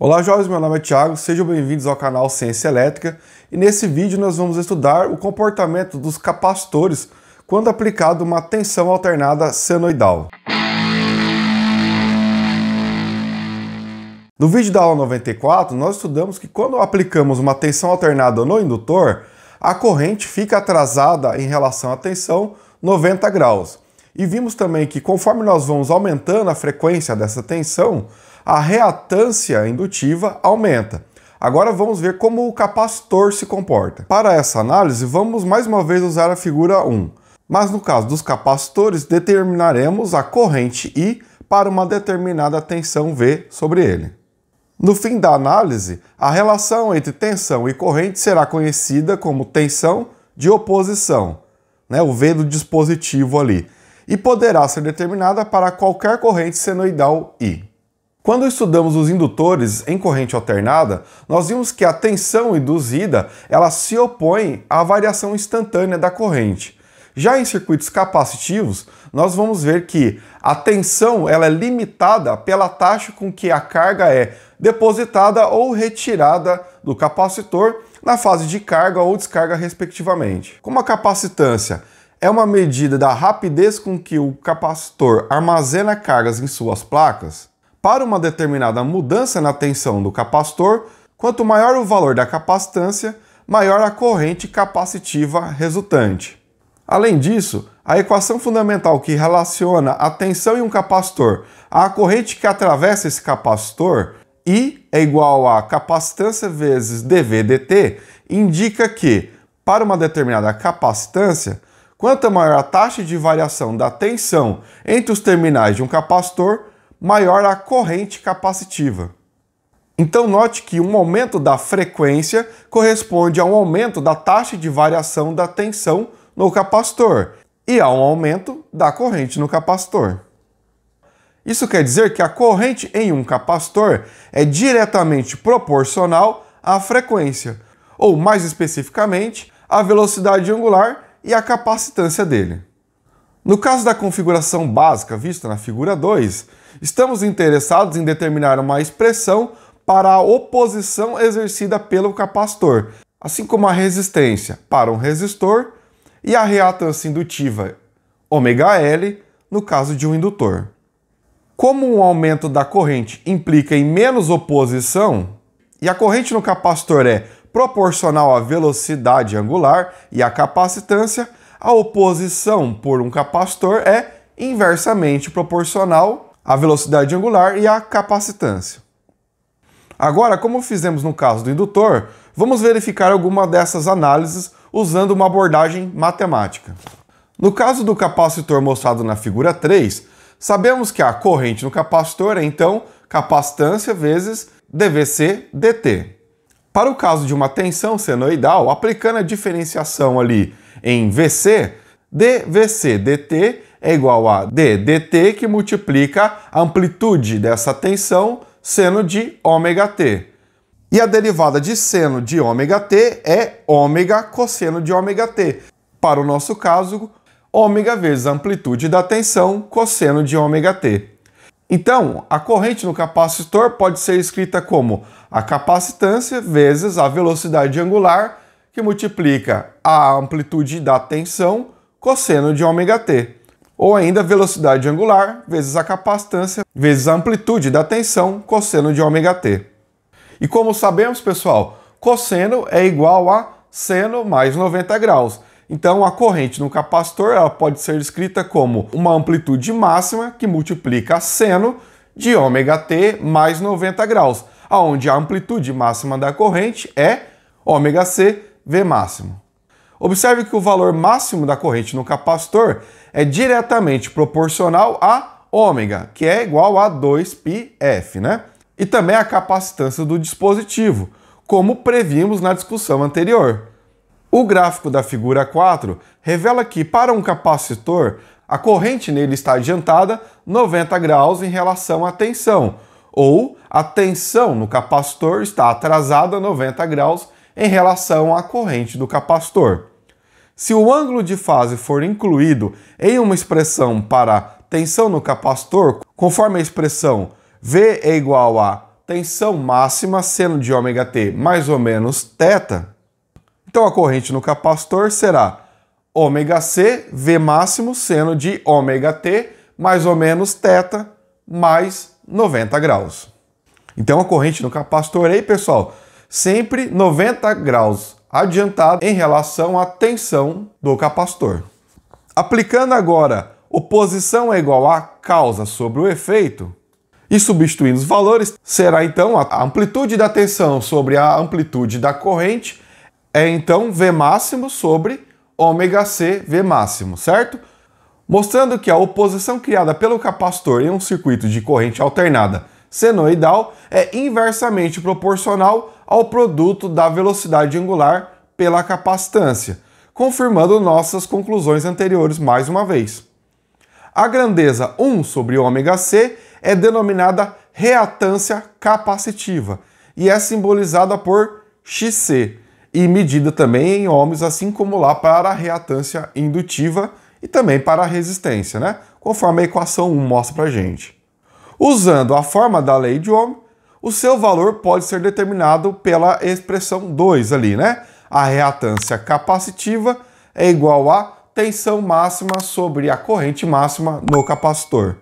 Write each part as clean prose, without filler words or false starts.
Olá jovens, meu nome é Thiago, sejam bem-vindos ao canal Ciência Elétrica e nesse vídeo nós vamos estudar o comportamento dos capacitores quando aplicado uma tensão alternada senoidal. No vídeo da aula 94 nós estudamos que quando aplicamos uma tensão alternada no indutor, a corrente fica atrasada em relação à tensão 90 graus. E vimos também que conforme nós vamos aumentando a frequência dessa tensão, a reatância indutiva aumenta. Agora vamos ver como o capacitor se comporta. Para essa análise, vamos mais uma vez usar a figura 1. Mas no caso dos capacitores, determinaremos a corrente I para uma determinada tensão V sobre ele. No fim da análise, a relação entre tensão e corrente será conhecida como tensão de oposição, o V do dispositivo ali, e poderá ser determinada para qualquer corrente senoidal I. Quando estudamos os indutores em corrente alternada, nós vimos que a tensão induzida ela se opõe à variação instantânea da corrente. Já em circuitos capacitivos, nós vamos ver que a tensão ela é limitada pela taxa com que a carga é depositada ou retirada do capacitor na fase de carga ou descarga respectivamente. Como a capacitância é uma medida da rapidez com que o capacitor armazena cargas em suas placas, para uma determinada mudança na tensão do capacitor, quanto maior o valor da capacitância, maior a corrente capacitiva resultante. Além disso, a equação fundamental que relaciona a tensão em um capacitor à corrente que atravessa esse capacitor, I é igual a capacitância vezes dV dt, indica que, para uma determinada capacitância, quanto maior a taxa de variação da tensão entre os terminais de um capacitor, maior a corrente capacitiva. Então note que um aumento da frequência corresponde a um aumento da taxa de variação da tensão no capacitor e a um aumento da corrente no capacitor. Isso quer dizer que a corrente em um capacitor é diretamente proporcional à frequência, ou mais especificamente, à velocidade angular e à capacitância dele. No caso da configuração básica vista na figura 2, estamos interessados em determinar uma expressão para a oposição exercida pelo capacitor, assim como a resistência para um resistor e a reatância indutiva ωL no caso de um indutor. Como um aumento da corrente implica em menos oposição e a corrente no capacitor é proporcional à velocidade angular e à capacitância, a oposição por um capacitor é inversamente proporcional à velocidade angular e à capacitância. Agora, como fizemos no caso do indutor, vamos verificar alguma dessas análises usando uma abordagem matemática. No caso do capacitor mostrado na figura 3, sabemos que a corrente no capacitor é então capacitância vezes dVc dt. Para o caso de uma tensão senoidal, aplicando a diferenciação ali em Vc, dVc dt é igual a d dt que multiplica a amplitude dessa tensão seno de ωt. E a derivada de seno de ωt é ômega cosseno de ωt. Para o nosso caso, ômega vezes a amplitude da tensão cosseno de ωt. Então, a corrente no capacitor pode ser escrita como a capacitância vezes a velocidade angular, que multiplica a amplitude da tensão cosseno de ωt. Ou ainda velocidade angular vezes a capacitância vezes a amplitude da tensão cosseno de ωt. E como sabemos, pessoal, cosseno é igual a seno mais 90 graus. Então, a corrente no capacitor ela pode ser escrita como uma amplitude máxima que multiplica seno de ωt mais 90 graus, onde a amplitude máxima da corrente é ωc V máximo. Observe que o valor máximo da corrente no capacitor é diretamente proporcional a ômega, que é igual a 2πf, E também a capacitância do dispositivo, como previmos na discussão anterior. O gráfico da figura 4 revela que, para um capacitor, a corrente nele está adiantada 90 graus em relação à tensão, ou a tensão no capacitor está atrasada 90 graus em relação à corrente do capacitor. Se o ângulo de fase for incluído em uma expressão para tensão no capacitor, conforme a expressão V é igual a tensão máxima seno de ômega-t mais ou menos θ, então a corrente no capacitor será ômega-c V máximo seno de ômega-t mais ou menos θ mais 90 graus. Então a corrente no capacitor aí, pessoal, sempre 90 graus adiantado em relação à tensão do capacitor. Aplicando agora oposição é igual a causa sobre o efeito, e substituindo os valores, será então a amplitude da tensão sobre a amplitude da corrente, é então V máximo sobre ômega-c V máximo, certo? Mostrando que a oposição criada pelo capacitor em um circuito de corrente alternada senoidal é inversamente proporcional ao produto da velocidade angular pela capacitância, confirmando nossas conclusões anteriores mais uma vez. A grandeza 1 sobre ômega-c é denominada reatância capacitiva e é simbolizada por Xc e medida também em ohms, assim como lá para a reatância indutiva e também para a resistência, né? Conforme a equação 1 mostra pra gente. Usando a forma da lei de Ohm, o seu valor pode ser determinado pela expressão 2 ali, né? A reatância capacitiva é igual a tensão máxima sobre a corrente máxima no capacitor.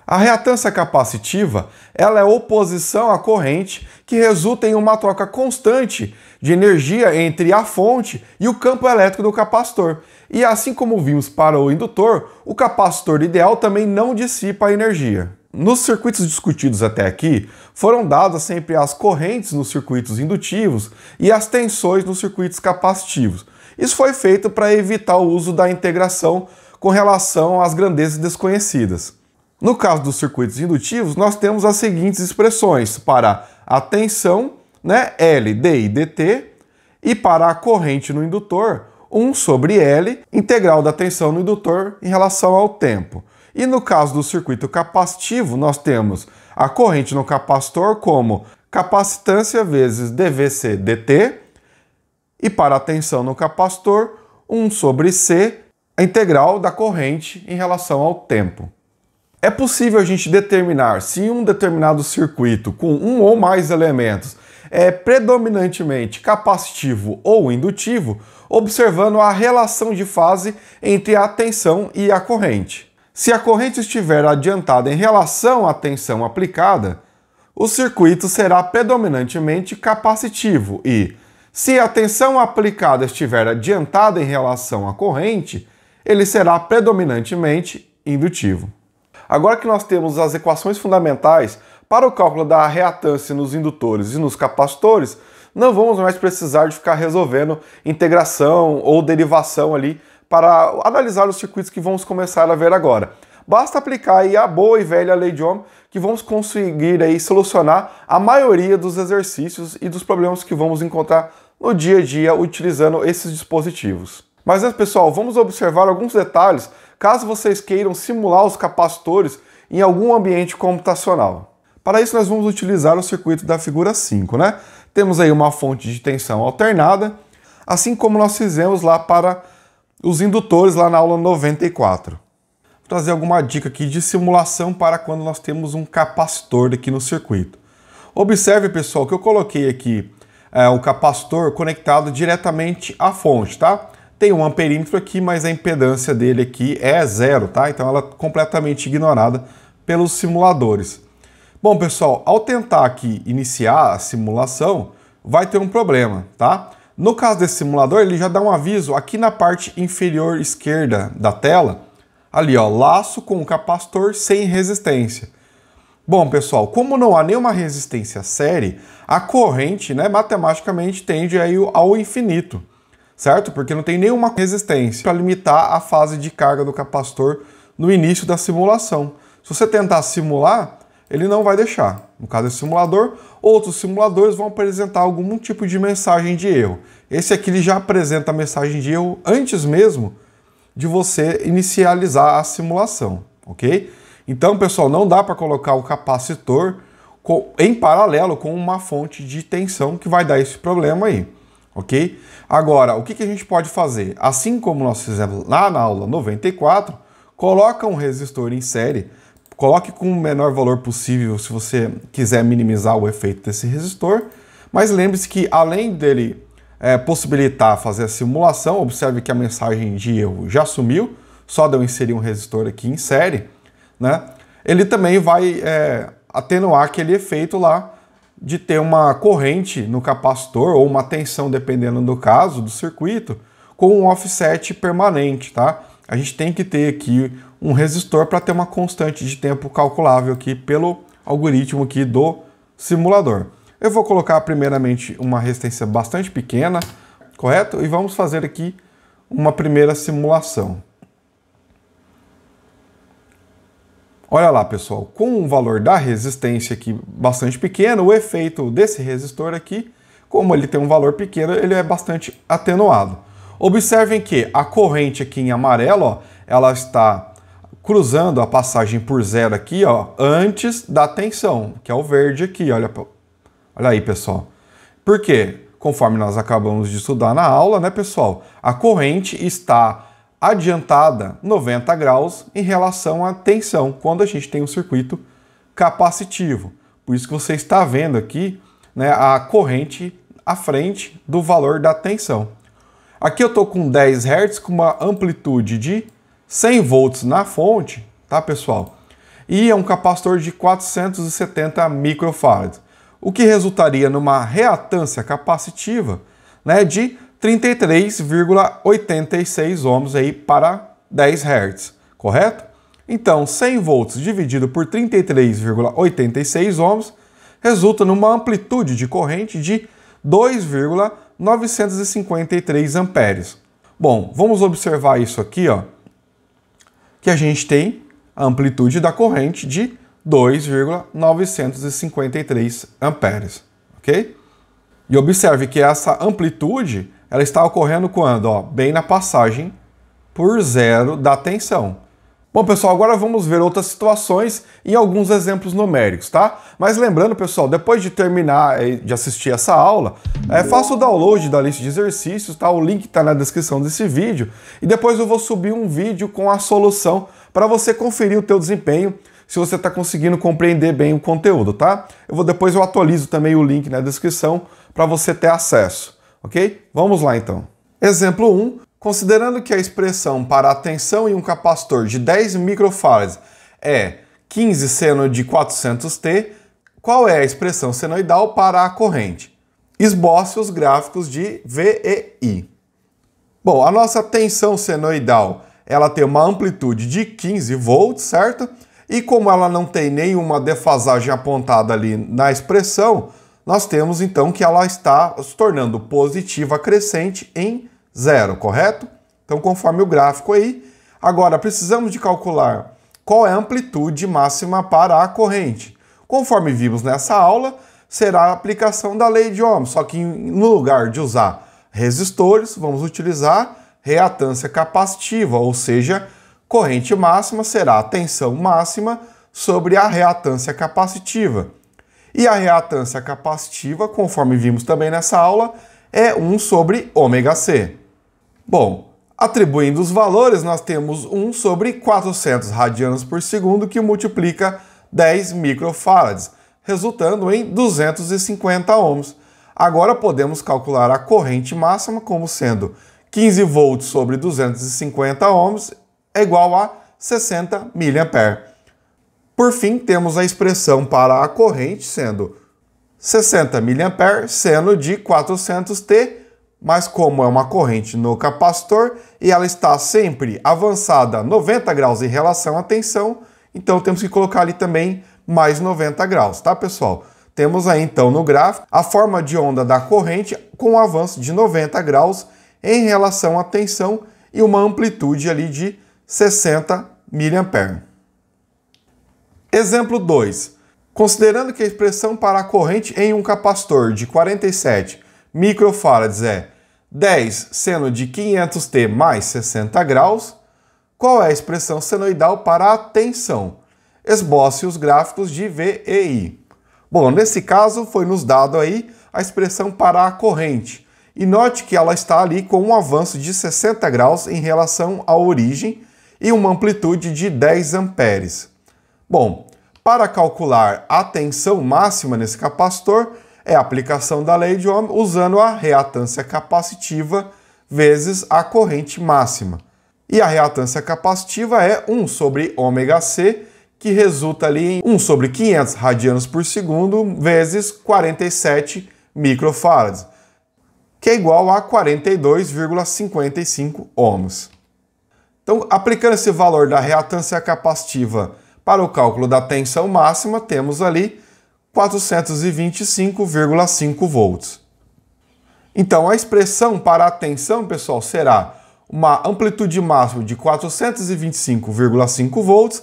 A reatância capacitiva, ela é oposição à corrente que resulta em uma troca constante de energia entre a fonte e o campo elétrico do capacitor. E assim como vimos para o indutor, o capacitor ideal também não dissipa a energia. Nos circuitos discutidos até aqui, foram dadas sempre as correntes nos circuitos indutivos e as tensões nos circuitos capacitivos. Isso foi feito para evitar o uso da integração com relação às grandezas desconhecidas. No caso dos circuitos indutivos, nós temos as seguintes expressões para a tensão, né, L, dI, dt, e para a corrente no indutor, 1 sobre L, integral da tensão no indutor em relação ao tempo. E no caso do circuito capacitivo, nós temos a corrente no capacitor como capacitância vezes dVc dt, e para a tensão no capacitor, 1 sobre C, a integral da corrente em relação ao tempo. É possível a gente determinar se um determinado circuito com um ou mais elementos é predominantemente capacitivo ou indutivo, observando a relação de fase entre a tensão e a corrente. Se a corrente estiver adiantada em relação à tensão aplicada, o circuito será predominantemente capacitivo e, se a tensão aplicada estiver adiantada em relação à corrente, ele será predominantemente indutivo. Agora que nós temos as equações fundamentais para o cálculo da reatância nos indutores e nos capacitores, não vamos mais precisar de ficar resolvendo integração ou derivação ali para analisar os circuitos que vamos começar a ver agora. Basta aplicar aí a boa e velha lei de Ohm que vamos conseguir aí solucionar a maioria dos exercícios e dos problemas que vamos encontrar no dia a dia utilizando esses dispositivos. Mas antes, pessoal, vamos observar alguns detalhes caso vocês queiram simular os capacitores em algum ambiente computacional. Para isso, nós vamos utilizar o circuito da figura 5, né? Temos aí uma fonte de tensão alternada, assim como nós fizemos lá para os indutores lá na aula 94. Vou trazer alguma dica aqui de simulação para quando nós temos um capacitor aqui no circuito. Observe, pessoal, que eu coloquei aqui o capacitor conectado diretamente à fonte, tá? Tem um amperímetro aqui, mas a impedância dele aqui é 0, tá? Então ela é completamente ignorada pelos simuladores. Bom, pessoal, ao tentar aqui iniciar a simulação, vai ter um problema, tá? No caso desse simulador, ele já dá um aviso aqui na parte inferior esquerda da tela, ali ó, laço com o capacitor sem resistência. Bom, pessoal, como não há nenhuma resistência série, a corrente, né, matematicamente tende aí ao infinito. Certo? Porque não tem nenhuma resistência para limitar a fase de carga do capacitor no início da simulação. Se você tentar simular, ele não vai deixar. No caso desse simulador, outros simuladores vão apresentar algum tipo de mensagem de erro. Esse aqui ele já apresenta a mensagem de erro antes mesmo de você inicializar a simulação, ok? Então, pessoal, não dá para colocar o capacitor em paralelo com uma fonte de tensão que vai dar esse problema aí. Ok? Agora, o que a gente pode fazer? Assim como nós fizemos lá na aula 94, coloca um resistor em série Coloque com o menor valor possível se você quiser minimizar o efeito desse resistor, mas lembre-se que além dele possibilitar fazer a simulação, observe que a mensagem de erro já sumiu, só de eu inserir um resistor aqui em série, né? Ele também vai atenuar aquele efeito lá de ter uma corrente no capacitor ou uma tensão, dependendo do caso, do circuito, com um offset permanente, tá? A gente tem que ter aqui um resistor para ter uma constante de tempo calculável aqui pelo algoritmo aqui do simulador. Eu vou colocar primeiramente uma resistência bastante pequena, correto? E vamos fazer aqui uma primeira simulação. Olha lá, pessoal, com um valor da resistência aqui bastante pequeno, o efeito desse resistor aqui, como ele tem um valor pequeno, ele é bastante atenuado. Observem que a corrente aqui em amarelo, ó, ela está cruzando a passagem por zero aqui, ó, antes da tensão, que é o verde aqui, olha aí, pessoal. Por quê? Conforme nós acabamos de estudar na aula, né, pessoal, a corrente está adiantada 90 graus em relação à tensão, quando a gente tem um circuito capacitivo. Por isso que você está vendo aqui, né, a corrente à frente do valor da tensão. Aqui eu estou com 10 Hz, com uma amplitude de 100 volts na fonte, tá, pessoal? E é um capacitor de 470 microfarads, o que resultaria numa reatância capacitiva, né, de 33,86 ohms aí para 10 Hz, correto? Então, 100 volts dividido por 33,86 ohms resulta numa amplitude de corrente de 2,953 amperes. Bom, vamos observar isso aqui, ó, que a gente tem a amplitude da corrente de 2,953 amperes, ok? E observe que essa amplitude ela está ocorrendo quando? Ó, bem na passagem por zero da tensão. Bom, pessoal, agora vamos ver outras situações e alguns exemplos numéricos, tá? Mas lembrando, pessoal, depois de terminar de assistir essa aula, faça o download da lista de exercícios, tá? O link está na descrição desse vídeo. E depois eu vou subir um vídeo com a solução para você conferir o teu desempenho, se você está conseguindo compreender bem o conteúdo, tá? Depois eu atualizo também o link na descrição para você ter acesso. Ok? Vamos lá então. Exemplo 1. Considerando que a expressão para a tensão em um capacitor de 10 microfarads é 15 seno de 400T, qual é a expressão senoidal para a corrente? Esboce os gráficos de V e I. Bom, a nossa tensão senoidal ela tem uma amplitude de 15 volts, certo? E como ela não tem nenhuma defasagem apontada ali na expressão, nós temos então que ela está se tornando positiva crescente em zero, correto? Então, conforme o gráfico aí, agora precisamos de calcular qual é a amplitude máxima para a corrente. Conforme vimos nessa aula, será a aplicação da lei de Ohm, só que no lugar de usar resistores, vamos utilizar reatância capacitiva, ou seja, corrente máxima será a tensão máxima sobre a reatância capacitiva. E a reatância capacitiva, conforme vimos também nessa aula, é 1 sobre ômega-C. Bom, atribuindo os valores, nós temos 1 sobre 400 radianos por segundo, que multiplica 10 microfarads, resultando em 250 ohms. Agora podemos calcular a corrente máxima como sendo 15 volts sobre 250 ohms é igual a 60 mA. Por fim, temos a expressão para a corrente sendo 60 mA seno de 400T, mas como é uma corrente no capacitor e ela está sempre avançada 90 graus em relação à tensão, então temos que colocar ali também mais 90 graus, tá, pessoal? Temos aí então no gráfico a forma de onda da corrente com um avanço de 90 graus em relação à tensão e uma amplitude ali de 60 mA. Exemplo 2. Considerando que a expressão para a corrente em um capacitor de 47 microfarads é 10 seno de 500T mais 60 graus, qual é a expressão senoidal para a tensão? Esboce os gráficos de V e I. Bom, nesse caso foi nos dado aí a expressão para a corrente. E note que ela está ali com um avanço de 60 graus em relação à origem e uma amplitude de 10 amperes. Bom, para calcular a tensão máxima nesse capacitor, é a aplicação da lei de Ohm usando a reatância capacitiva vezes a corrente máxima. E a reatância capacitiva é 1 sobre ômega-C, que resulta ali em 1 sobre 500 radianos por segundo vezes 47 microfarads, que é igual a 42,55 ohms. Então, aplicando esse valor da reatância capacitiva para o cálculo da tensão máxima, temos ali 425,5 volts. Então, a expressão para a tensão, pessoal, será uma amplitude máxima de 425,5 volts,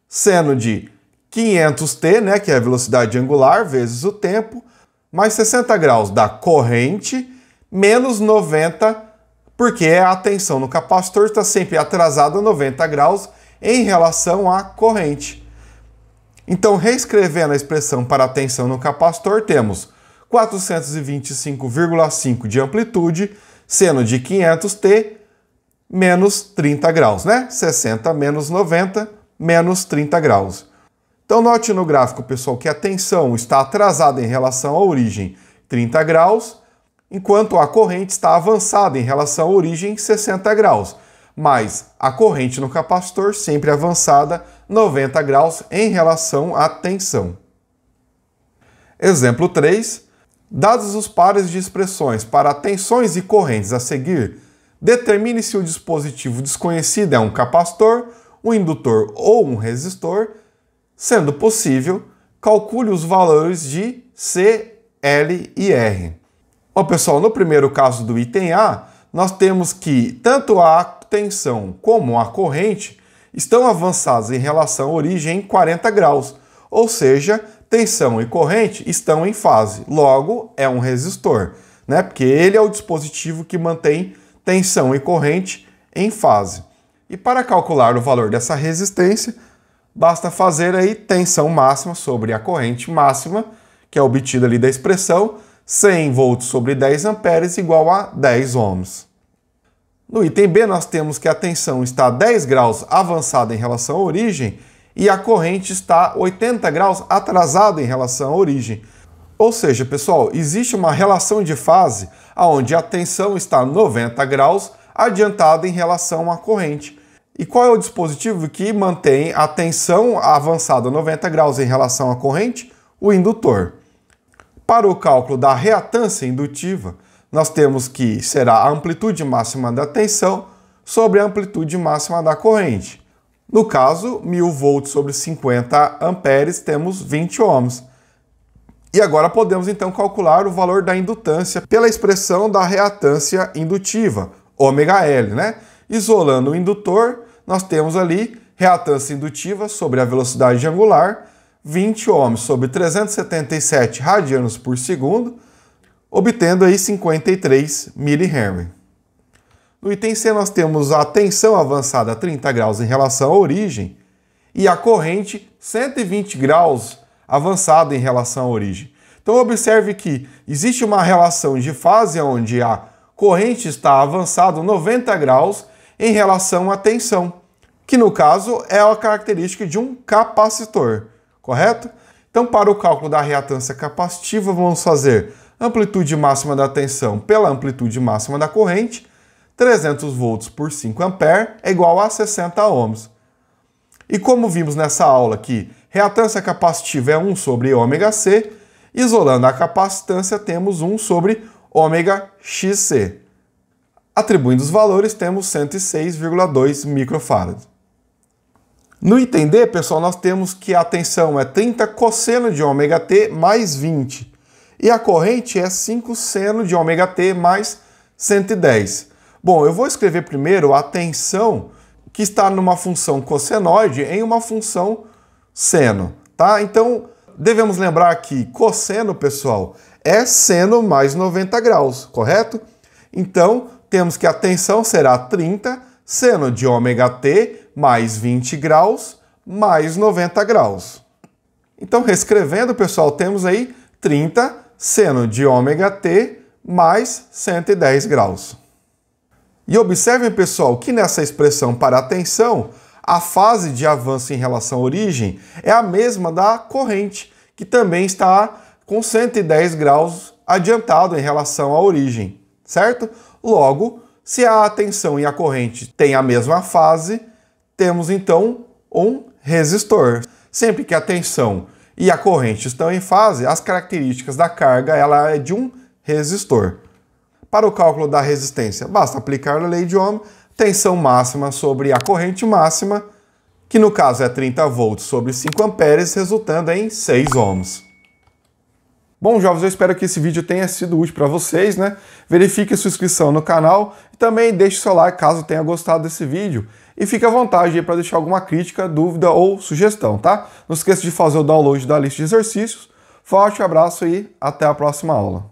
seno de 500T, né, que é a velocidade angular, vezes o tempo, mais 60 graus da corrente, menos 90, porque a tensão no capacitor está sempre atrasada 90 graus em relação à corrente. Então, reescrevendo a expressão para a tensão no capacitor, temos 425,5 de amplitude, seno de 500T, menos 30 graus, né? 60 menos 90, menos 30 graus. Então, note no gráfico, pessoal, que a tensão está atrasada em relação à origem 30 graus, enquanto a corrente está avançada em relação à origem 60 graus. Mas a corrente no capacitor sempre avançada 90 graus em relação à tensão. Exemplo 3. Dados os pares de expressões para tensões e correntes a seguir, determine se o dispositivo desconhecido é um capacitor, um indutor ou um resistor. Sendo possível, calcule os valores de C, L e R. Bom, pessoal, no primeiro caso do item A, nós temos que tanto a tensão como a corrente estão avançados em relação à origem em 40 graus, ou seja, tensão e corrente estão em fase, logo é um resistor, né? Porque ele é o dispositivo que mantém tensão e corrente em fase. E para calcular o valor dessa resistência, basta fazer aí tensão máxima sobre a corrente máxima, que é obtida ali da expressão 100 volts sobre 10 amperes igual a 10 ohms. No item B, nós temos que a tensão está a 10 graus avançada em relação à origem e a corrente está 80 graus atrasada em relação à origem. Ou seja, pessoal, existe uma relação de fase onde a tensão está 90 graus adiantada em relação à corrente. E qual é o dispositivo que mantém a tensão avançada 90 graus em relação à corrente? O indutor. Para o cálculo da reatância indutiva, nós temos que será a amplitude máxima da tensão sobre a amplitude máxima da corrente. No caso, 1000 volts sobre 50 amperes, temos 20 ohms. E agora podemos então calcular o valor da indutância pela expressão da reatância indutiva, ômega-L, né? Isolando o indutor, nós temos ali reatância indutiva sobre a velocidade angular, 20 ohms sobre 377 radianos por segundo, obtendo aí 53 mH. No item C nós temos a tensão avançada a 30 graus em relação à origem e a corrente 120 graus avançada em relação à origem. Então observe que existe uma relação de fase onde a corrente está avançada 90 graus em relação à tensão, que no caso é a característica de um capacitor, correto? Então para o cálculo da reatância capacitiva vamos fazer amplitude máxima da tensão pela amplitude máxima da corrente, 300 volts por 5 ampere é igual a 60 ohms. E como vimos nessa aula que reatância capacitiva é 1 sobre ômega-C, isolando a capacitância temos 1 sobre ômega-XC. Atribuindo os valores temos 106,2 microfarads. No item D, pessoal, nós temos que a tensão é 30 cosseno de ômega-T mais 20. E a corrente é 5 seno de ômega-T mais 110. Bom, eu vou escrever primeiro a tensão que está numa função cossenoide em uma função seno, tá? Então, devemos lembrar que cosseno, pessoal, é seno mais 90 graus, correto? Então, temos que a tensão será 30 seno de ômega-T mais 20 graus mais 90 graus. Então, reescrevendo, pessoal, temos aí 30 seno de ômega-T mais 110 graus. E observem, pessoal, que nessa expressão para a tensão, A fase de avanço em relação à origem é a mesma da corrente, que também está com 110 graus adiantado em relação à origem, certo? Logo, se a tensão e a corrente têm a mesma fase, temos então um resistor. Sempre que a tensão e a corrente estão em fase, as características da carga ela é de um resistor. Para o cálculo da resistência, basta aplicar a lei de Ohm, tensão máxima sobre a corrente máxima, que no caso é 30 volts sobre 5 amperes, resultando em 6 ohms. Bom, jovens, eu espero que esse vídeo tenha sido útil para vocês, né? Verifique a sua inscrição no canal e também deixe seu like caso tenha gostado desse vídeo. E fique à vontade aí para deixar alguma crítica, dúvida ou sugestão, tá? Não esqueça de fazer o download da lista de exercícios. Forte abraço e até a próxima aula.